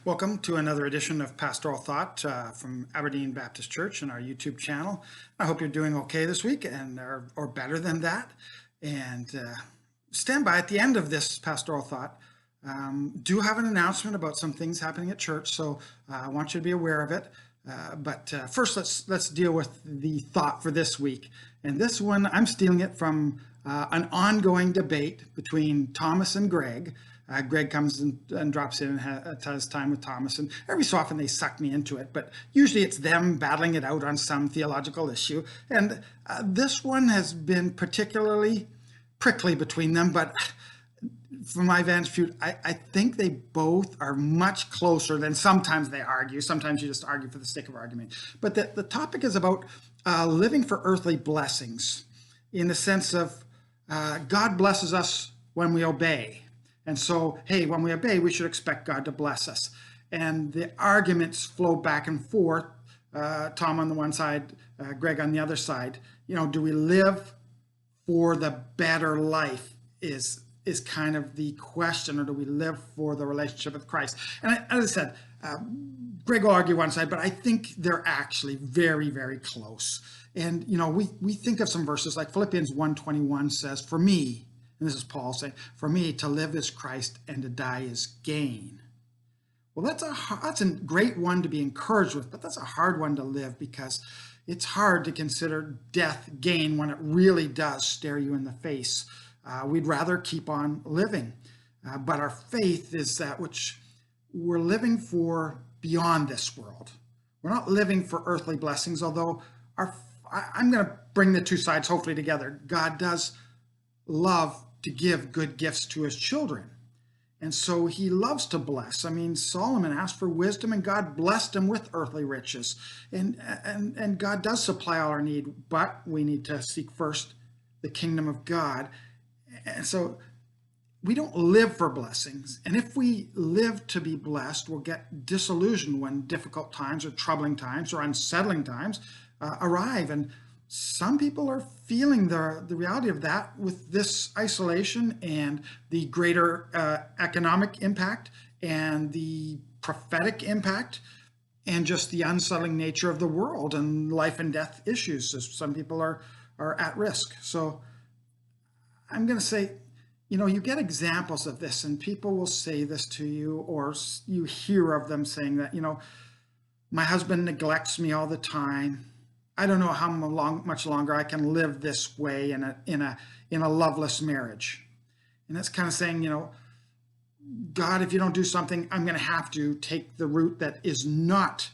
Welcome to another edition of Pastoral Thought from Aberdeen Baptist Church and our YouTube channel. I hope you're doing okay this week and or better than that. And stand by at the end of this Pastoral Thought. Do have an announcement about some things happening at church, so I want you to be aware of it. But first, let's deal with the thought for this week. And this one, I'm stealing it from an ongoing debate between Thomas and Greg. Greg comes and drops in and has time with Thomas, and every so often they suck me into it, but usually it's them battling it out on some theological issue. And this one has been particularly prickly between them, but from my vantage point, I think they both are much closer than sometimes they argue. Sometimes you just argue for the sake of argument. But the topic is about living for earthly blessings in the sense of God blesses us when we obey. And so, hey, when we obey, we should expect God to bless us. And the arguments flow back and forth, Tom on the one side, Greg on the other side. You know, do we live for the better life is kind of the question, or do we live for the relationship with Christ? And as I said, Greg will argue one side, but I think they're actually very, very close. And, you know, we think of some verses like Philippians 1:21 says, for me, and this is Paul saying, for me to live is Christ and to die is gain. Well, that's a great one to be encouraged with, but that's a hard one to live because it's hard to consider death gain when it really does stare you in the face. We'd rather keep on living. But our faith is that which we're living for beyond this world. We're not living for earthly blessings, although I'm going to bring the two sides hopefully together. God does love to give good gifts to his children. And so he loves to bless. I mean, Solomon asked for wisdom and God blessed him with earthly riches. And God does supply all our need, but we need to seek first the kingdom of God. And so we don't live for blessings. And if we live to be blessed, we'll get disillusioned when difficult times or troubling times or unsettling times arrive. And some people are feeling the reality of that with this isolation and the greater economic impact and the prophetic impact and just the unsettling nature of the world and life and death issues. So some people are at risk. So I'm going to say, you know, you get examples of this and people will say this to you, or you hear of them saying that, you know, my husband neglects me all the time. I don't know how much longer I can live this way in a loveless marriage. And that's kind of saying, you know, God, if you don't do something, I'm going to have to take the route that is not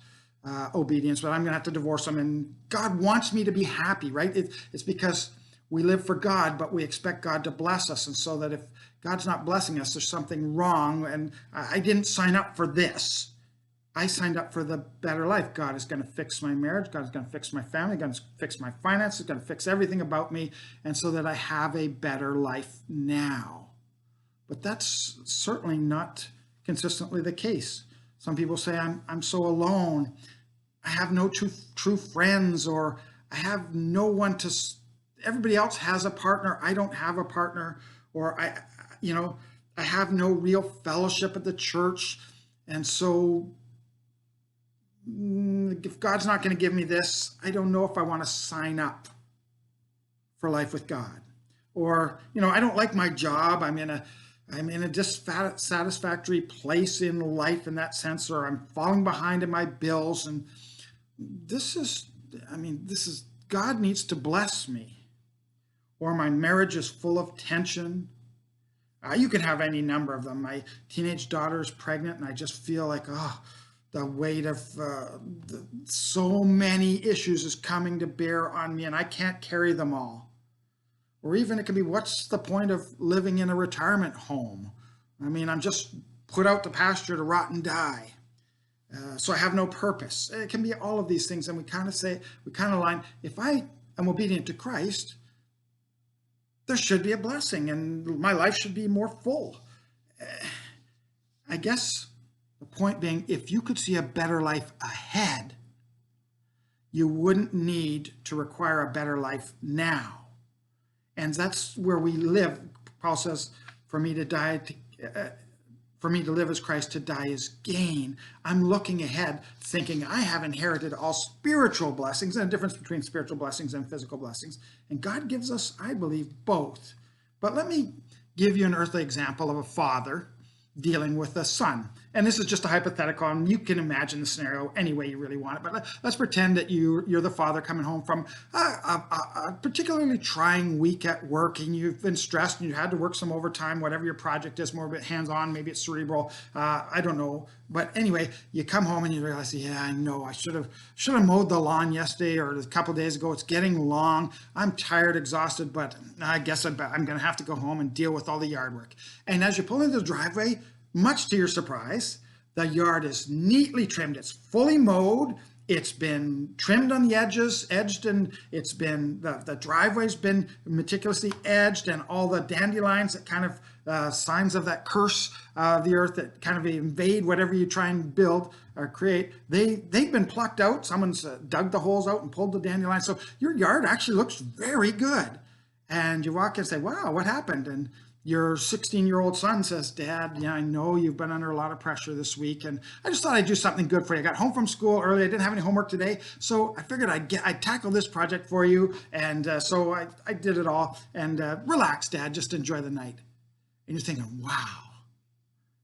obedience, but I'm going to have to divorce him. And God wants me to be happy, right? It's because we live for God, but we expect God to bless us. And so that if God's not blessing us, there's something wrong. And I didn't sign up for this. I signed up for the better life. God is going to fix my marriage. God is going to fix my family. God is going to fix my finances. Going to fix everything about me. And so that I have a better life now. But that's certainly not consistently the case. Some people say, I'm so alone. I have no true friends, or I have no one to, everybody else has a partner. I don't have a partner, or I have no real fellowship at the church. And so if God's not going to give me this, I don't know if I want to sign up for life with God. Or, you know, I don't like my job. I'm in a dissatisfactory place in life in that sense, or I'm falling behind in my bills. And this is God needs to bless me. Or my marriage is full of tension. You can have any number of them. My teenage daughter is pregnant and I just feel like, the weight of so many issues is coming to bear on me and I can't carry them all. Or even it could be, what's the point of living in a retirement home? I mean, I'm just put out to pasture to rot and die. So I have no purpose. It can be all of these things. And we kind of line, if I am obedient to Christ, there should be a blessing and my life should be more full. I guess the point being, if you could see a better life ahead, you wouldn't need to require a better life now. And that's where we live. Paul says, for me to die For me to live as Christ, to die is gain. I'm looking ahead, thinking I have inherited all spiritual blessings, and a difference between spiritual blessings and physical blessings. And God gives us, I believe, both. But let me give you an earthly example of a father dealing with a son. And this is just a hypothetical, and you can imagine the scenario any way you really want it. But let's pretend that you're the father coming home from a particularly trying week at work, and you've been stressed, and you had to work some overtime, whatever your project is, more a bit hands-on, maybe it's cerebral, I don't know. But anyway, you come home and you realize, yeah, I know I should have mowed the lawn yesterday or a couple of days ago. It's getting long. I'm tired, exhausted, but I guess I'm going to have to go home and deal with all the yard work. And as you pull into the driveway, much to your surprise, the yard is neatly trimmed. It's fully mowed. It's been trimmed on the edges, edged, and it's been, the driveway's been meticulously edged, and all the dandelions that kind of signs of that curse of the earth that kind of invade whatever you try and build or create, they've been plucked out. Someone's dug the holes out and pulled the dandelions. So your yard actually looks very good. And you walk in and say, wow, what happened? And your 16-year-old son says, Dad, yeah, I know you've been under a lot of pressure this week, and I just thought I'd do something good for you. I got home from school early. I didn't have any homework today, so I figured I'd tackle this project for you, and so I did it all. And relax, Dad, just enjoy the night. And you're thinking, wow.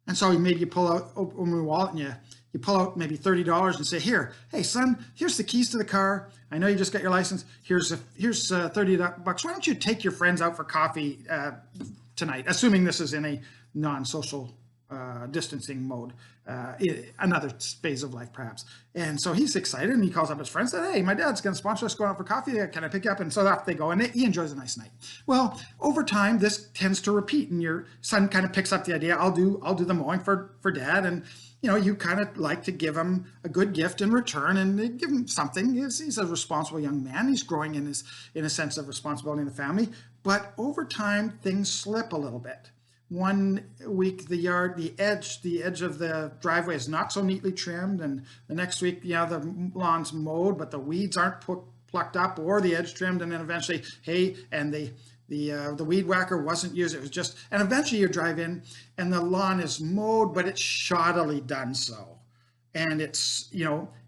And so maybe you pull out, open your wallet, and you pull out maybe $30 and say, hey, son, here's the keys to the car. I know you just got your license. Here's $30. Why don't you take your friends out for coffee tonight, assuming this is in a non-social distancing mode, another phase of life perhaps. And so he's excited, and he calls up his friends and said, hey, my dad's going to sponsor us going out for coffee. Can I pick you up? And so off they go, and he enjoys a nice night. Well, over time, this tends to repeat, and your son kind of picks up the idea, I'll do the mowing for Dad. And you kind of like to give him a good gift in return and give him something. He's a responsible young man. He's growing in a sense of responsibility in the family. But over time, things slip a little bit. One week, the edge of the driveway is not so neatly trimmed, and the next week, the lawn's mowed, but the weeds aren't plucked up or the edge trimmed, and then eventually, the weed whacker wasn't used. It was just, and eventually you drive in and the lawn is mowed, but it's shoddily done so. And it's,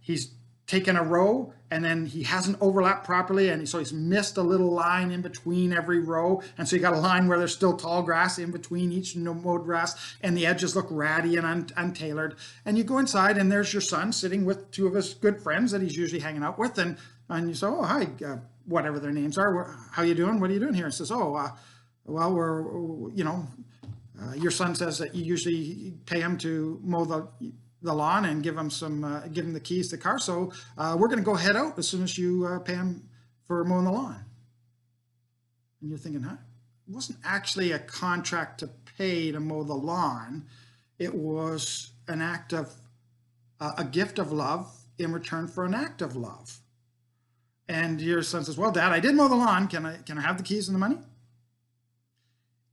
he's taken a row and then he hasn't overlapped properly. And so he's missed a little line in between every row. And so you got a line where there's still tall grass in between each mowed grass, and the edges look ratty and untailored. And you go inside and there's your son sitting with two of his good friends that he's usually hanging out with. And you say, oh, hi, whatever their names are, how you doing? What are you doing here? And says, well, your son says that you usually pay him to mow the lawn and give him the keys to the car. So we're going to go head out as soon as you pay him for mowing the lawn. And you're thinking, huh? It wasn't actually a contract to pay to mow the lawn. It was an act of a gift of love in return for an act of love. And your son says, well, Dad, I did mow the lawn. Can I have the keys and the money?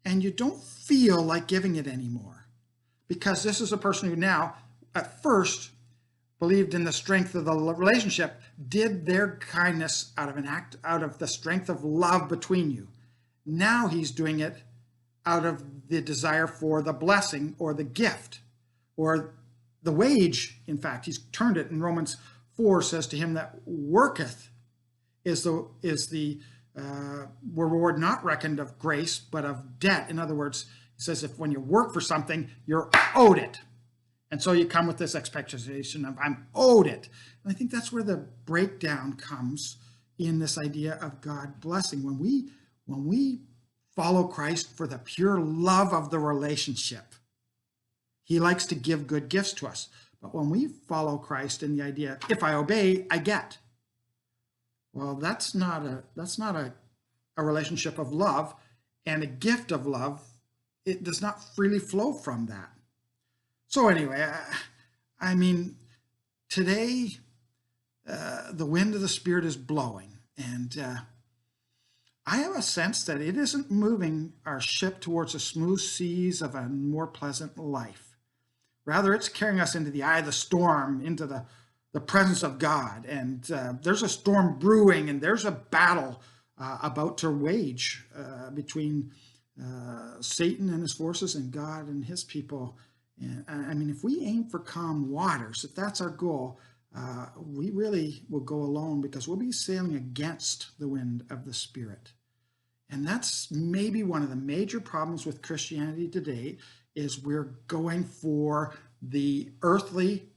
And you don't feel like giving it anymore, because this is a person who now, at first, believed in the strength of the relationship, did their kindness out of the strength of love between you. Now he's doing it out of the desire for the blessing or the gift or the wage. In fact, he's turned it, and Romans 4 says to him that worketh is the reward not reckoned of grace, but of debt. In other words, he says if when you work for something, you're owed it. And so you come with this expectation of I'm owed it. And I think that's where the breakdown comes in this idea of God blessing. When we follow Christ for the pure love of the relationship, he likes to give good gifts to us. But when we follow Christ in the idea, if I obey, I get. Well, that's not a relationship of love, and a gift of love, it does not freely flow from that. So anyway, I mean, today the wind of the Spirit is blowing, and I have a sense that it isn't moving our ship towards the smooth seas of a more pleasant life. Rather, it's carrying us into the eye of the storm, into the presence of God. And there's a storm brewing, and there's a battle about to wage between Satan and his forces and God and his people. And I mean, if we aim for calm waters, if that's our goal, we really will go alone, because we'll be sailing against the wind of the Spirit. And that's maybe one of the major problems with Christianity today, is we're going for the earthly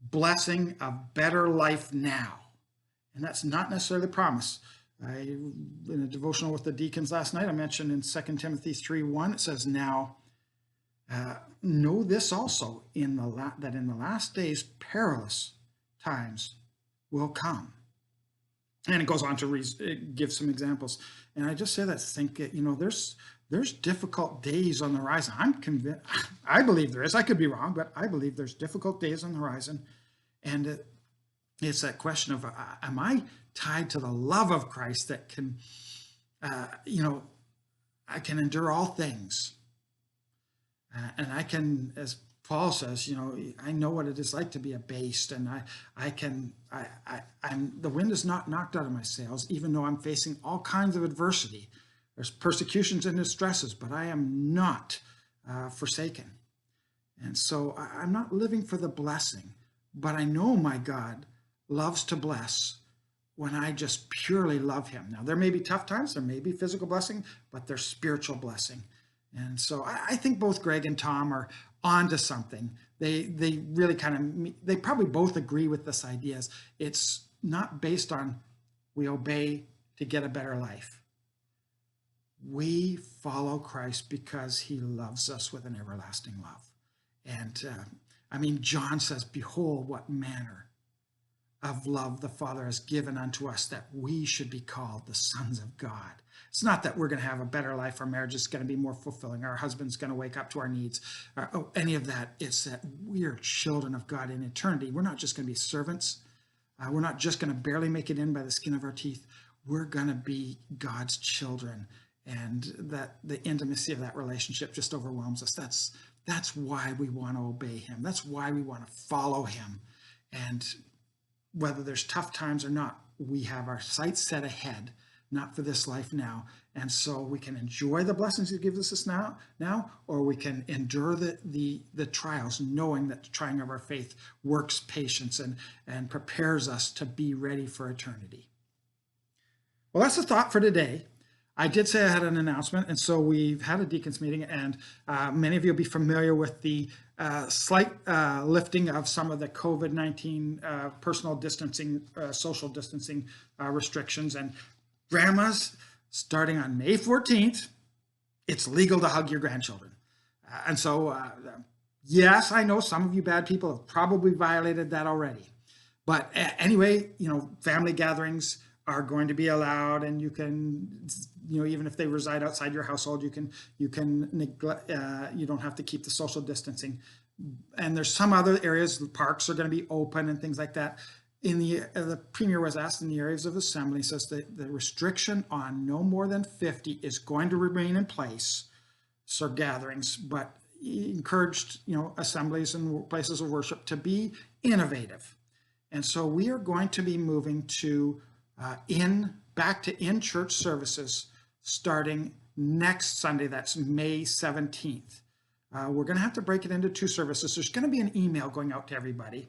blessing of better life now. And that's not necessarily the promise. In a devotional with the deacons last night, I mentioned in 2 Timothy 3:1, it says, now, know this also, that in the last days perilous times will come. And it goes on to give some examples. And I just say that to think, there's difficult days on the horizon. I'm convinced, I believe there is. I could be wrong, but I believe there's difficult days on the horizon. And it's that question of, am I tied to the love of Christ that can, I can endure all things. And I can, as Paul says, I know what it is like to be abased, and the wind is not knocked out of my sails, even though I'm facing all kinds of adversity. There's persecutions and distresses, but I am not forsaken. And so I'm not living for the blessing, but I know my God loves to bless when I just purely love him. Now, there may be tough times, there may be physical blessing, but there's spiritual blessing. And so I think both Greg and Tom are onto something. They really they probably both agree with this idea. It's not based on we obey to get a better life. We follow Christ because he loves us with an everlasting love. And John says, behold, what manner of love the Father has given unto us, that we should be called the sons of God. It's not that we're going to have a better life, our marriage is going to be more fulfilling, our husband's going to wake up to our needs, any of that. It's that we're children of God in eternity. We're not just going to be servants. We're not just going to barely make it in by the skin of our teeth. We're going to be God's children, and that the intimacy of that relationship just overwhelms us. That's why we want to obey him. That's why we want to follow him. And whether there's tough times or not, we have our sights set ahead, not for this life now. And so we can enjoy the blessings he gives us now, or we can endure the trials, knowing that the trying of our faith works patience and prepares us to be ready for eternity. Well, that's the thought for today. I did say I had an announcement, and so we've had a deacons meeting, and many of you will be familiar with the slight lifting of some of the COVID-19 personal distancing, social distancing restrictions. And grandmas, starting on May 14th, it's legal to hug your grandchildren. And so, yes, I know some of you bad people have probably violated that already. But anyway, family gatherings are going to be allowed, and you can, even if they reside outside your household, you can neglect, you don't have to keep the social distancing. And there's some other areas, the parks are going to be open and things like that. The premier was asked in the areas of assembly, says that the restriction on no more than 50 is going to remain in place, so gatherings, but he encouraged, assemblies and places of worship to be innovative. And so we are going to be moving to back to in-church services starting next Sunday. That's May 17th. We're going to have to break it into two services. There's going to be an email going out to everybody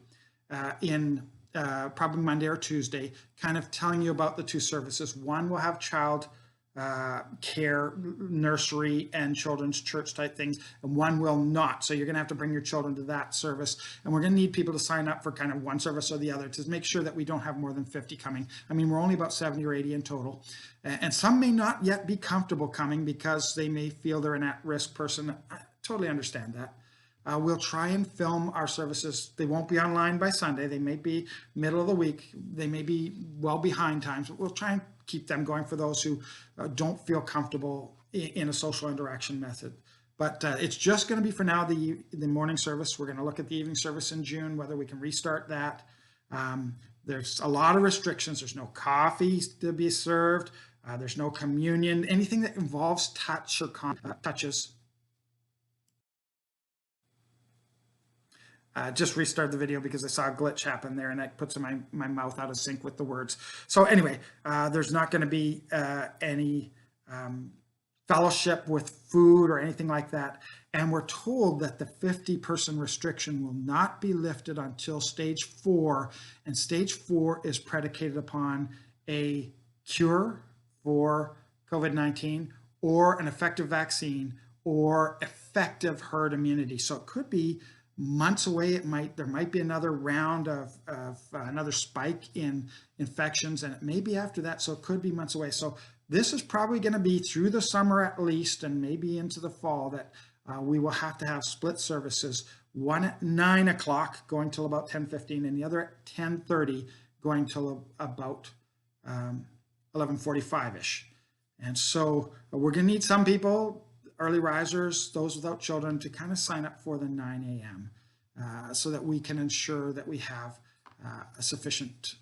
in probably Monday or Tuesday, kind of telling you about the two services. One will have child care, nursery, and children's church type things, and one will not. So you're going to have to bring your children to that service, and we're going to need people to sign up for kind of one service or the other to make sure that we don't have more than 50 coming. We're only about 70 or 80 in total, and some may not yet be comfortable coming because they may feel they're an at-risk person. I totally understand that. We'll try and film our services. They won't be online by Sunday. They may be middle of the week. They may be well behind times, but we'll try and keep them going for those who don't feel comfortable in a social interaction method. But it's just going to be for now the morning service. We're going to look at the evening service in June, whether we can restart that. There's a lot of restrictions. There's no coffee to be served. There's no communion. Anything that involves touch or touches. Just restarted the video because I saw a glitch happen there, and that puts my mouth out of sync with the words. So anyway, there's not going to be any fellowship with food or anything like that. And we're told that the 50-person restriction will not be lifted until stage 4. And stage 4 is predicated upon a cure for COVID-19 or an effective vaccine or effective herd immunity. So it could be months away. There might be another round of another spike in infections, and it may be after that. So it could be months away. So this is probably going to be through the summer at least, and maybe into the fall, that we will have to have split services, one at 9 o'clock going till about 10:15, and the other at 10:30 going till about 11:45-ish. And so we're going to need some people, early risers, those without children, to kind of sign up for the 9 a.m. So that we can ensure that we have a sufficient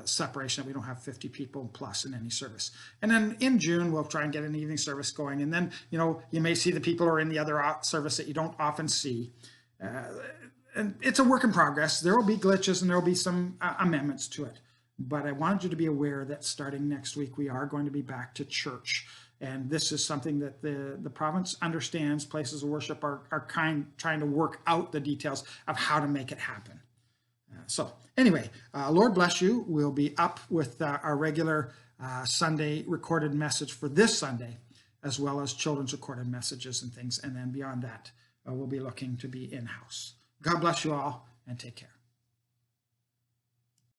separation, that we don't have 50 people plus in any service. And then in June, we'll try and get an evening service going. And then, you may see the people who are in the other service that you don't often see. And it's a work in progress. There will be glitches and there will be some amendments to it. But I wanted you to be aware that starting next week, we are going to be back to church. And this is something that the province understands. Places of worship are trying to work out the details of how to make it happen. So anyway, Lord bless you. We'll be up with our regular Sunday recorded message for this Sunday, as well as children's recorded messages and things. And then beyond that, we'll be looking to be in-house. God bless you all, and take care.